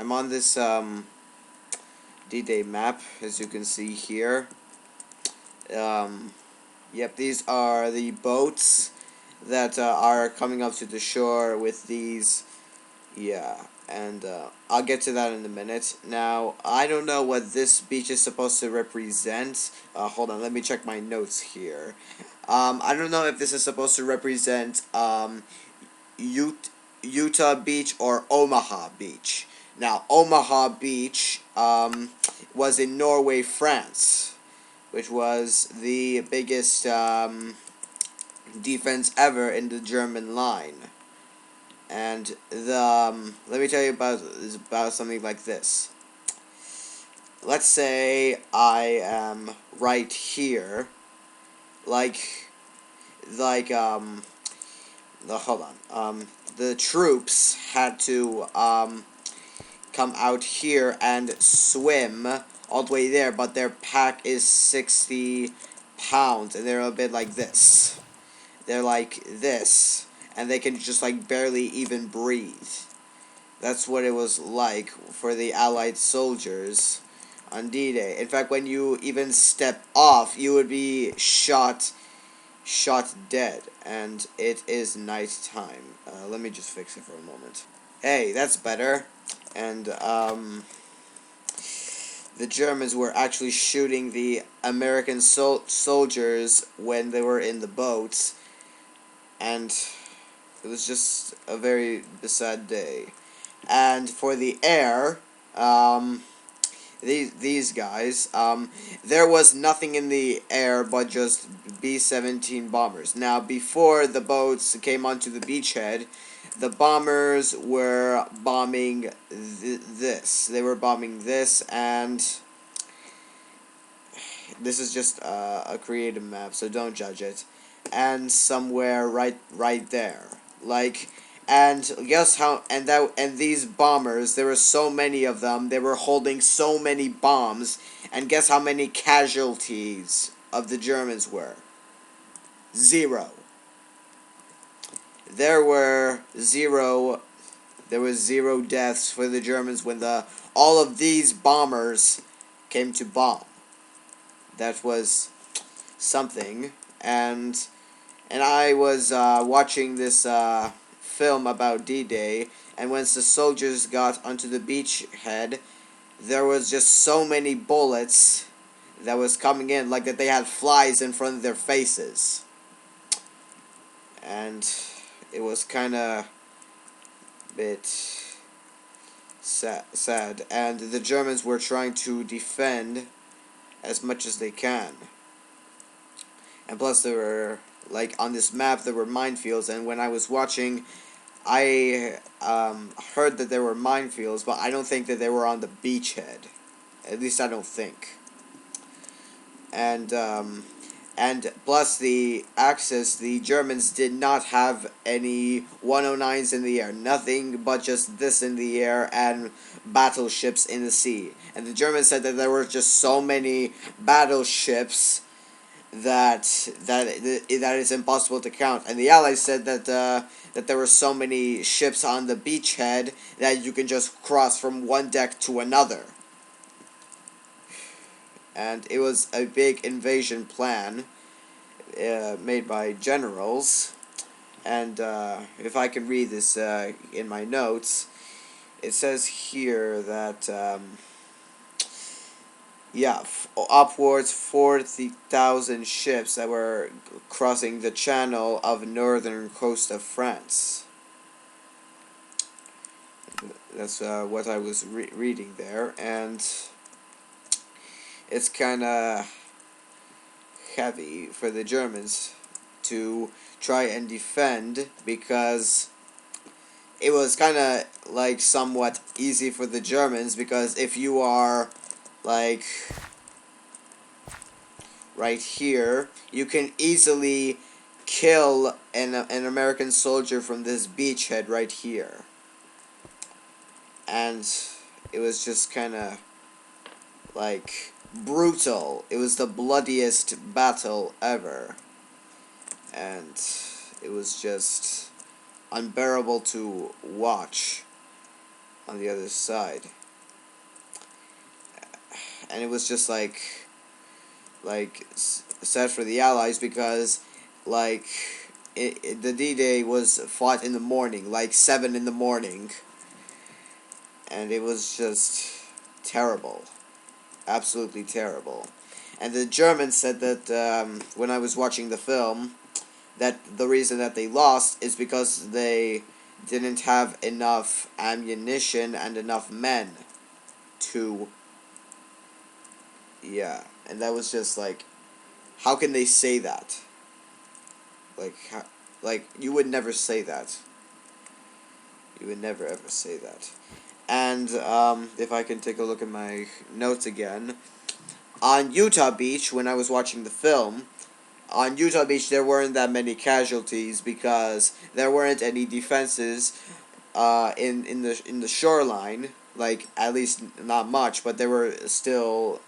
I'm on this D-Day map, as you can see here. Um, yep, these are the boats that are coming up to the shore with these. Yeah, and I'll get to that in a minute. Now, I don't know what this beach is supposed to represent. Hold on, let me check my notes here. I don't know if this is supposed to represent Utah Beach or Omaha Beach. Now, Omaha Beach was in Norway, France, which was the biggest defense ever in the German line. And let me tell you about something like this. Let's say I am right here, like hold on. The troops had to come out here and swim all the way there, but their pack is 60 pounds, and they're a bit like this. They're like this, and they can just like barely even breathe. That's what it was like for the Allied soldiers on D-Day. In fact, when you even step off, you would be shot dead, and it is night time. Let me just fix it for a moment. Hey, that's better. And the Germans were actually shooting the American soldiers when they were in the boats, and it was just a very sad day. And for the air, these guys, there was nothing in the air but just B-17 bombers. Now, before the boats came onto the beachhead, the bombers were bombing this. They were bombing this, and this is just a creative map, so don't judge it. And somewhere right there, like. And guess how? And these bombers, there were so many of them. They were holding so many bombs. And guess how many casualties of the Germans were? 0. There were 0. There was 0 deaths for the Germans when all of these bombers came to bomb. That was something. And I was watching this film about D-Day, and once the soldiers got onto the beachhead, there was just so many bullets that was coming in, like that they had flies in front of their faces. And it was kind of a bit sad. And the Germans were trying to defend as much as they can. And plus there were, like, on this map there were minefields, and when I was watching, I heard that there were minefields, but I don't think that they were on the beachhead. At least I don't think. And plus the Axis, the Germans did not have any 109s in the air. Nothing but just this in the air and battleships in the sea. And the Germans said that there were just so many battleships that is impossible to count. And the Allies said that that there were so many ships on the beachhead that you can just cross from one deck to another. And it was a big invasion plan made by generals. And if I can read this in my notes, it says here that upwards 40,000 ships that were crossing the channel of northern coast of France. That's what I was reading there, and it's kind of heavy for the Germans to try and defend, because it was kind of like somewhat easy for the Germans, because if you are like right here, you can easily kill an American soldier from this beachhead right here. And it was just kind of like brutal. It was the bloodiest battle ever, and it was just unbearable to watch. on the other side. And it was just sad for the Allies because like the D-Day was fought in the morning, like 7 in the morning, and it was just terrible, absolutely terrible. And the Germans said that when I was watching the film, that the reason that they lost is because they didn't have enough ammunition and enough men to, yeah, and that was just like, how can they say that? Like, like you would never say that. You would never ever say that. And if I can take a look at my notes again, on Utah Beach when I was watching the film, on Utah Beach there weren't that many casualties because there weren't any defenses in the shoreline. Like at least not much, but there were still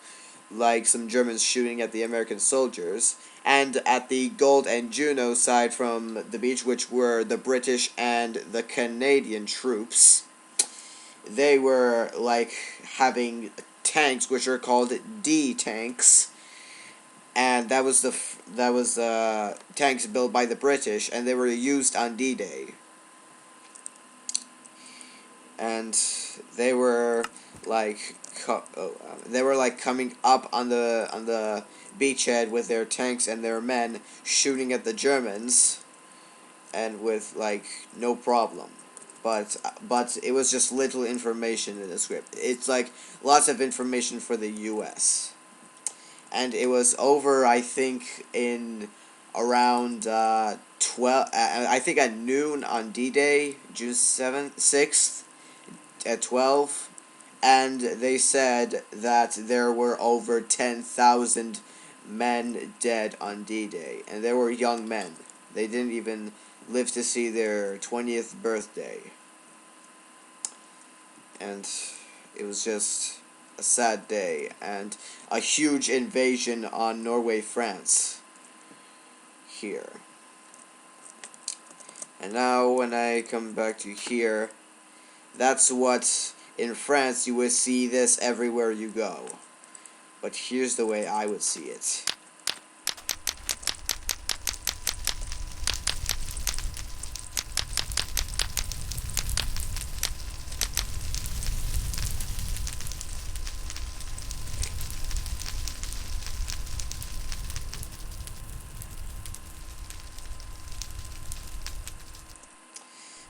like some Germans shooting at the American soldiers. And at the Gold and Juno side from the beach, which were the British and the Canadian troops, they were like having tanks which are called D tanks, and that was tanks built by the British, and they were used on D-Day. And they were like coming up on the beachhead with their tanks and their men shooting at the Germans, and with like no problem. But it was just little information in the script. It's like lots of information for the U.S. And it was over, I think, in around 12. I think at noon on D-Day, June 7th, 6th, at 12, and they said that there were over 10,000 men dead on D-Day, and they were young men. They didn't even live to see their 20th birthday. And it was just a sad day, and a huge invasion on Norway France here. And now when I come back to here, that's what, in France, you would see this everywhere you go. But here's the way I would see it.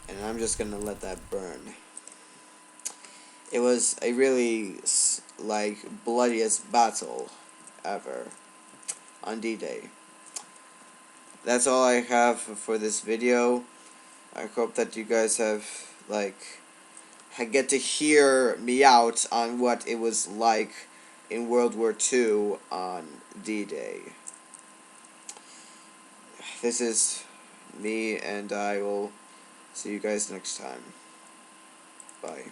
And I'm just gonna let that burn. It was a really, like, bloodiest battle ever on D-Day. That's all I have for this video. I hope that you guys have, like, get to hear me out on what it was like in World War II on D-Day. This is me, and I will see you guys next time. Bye.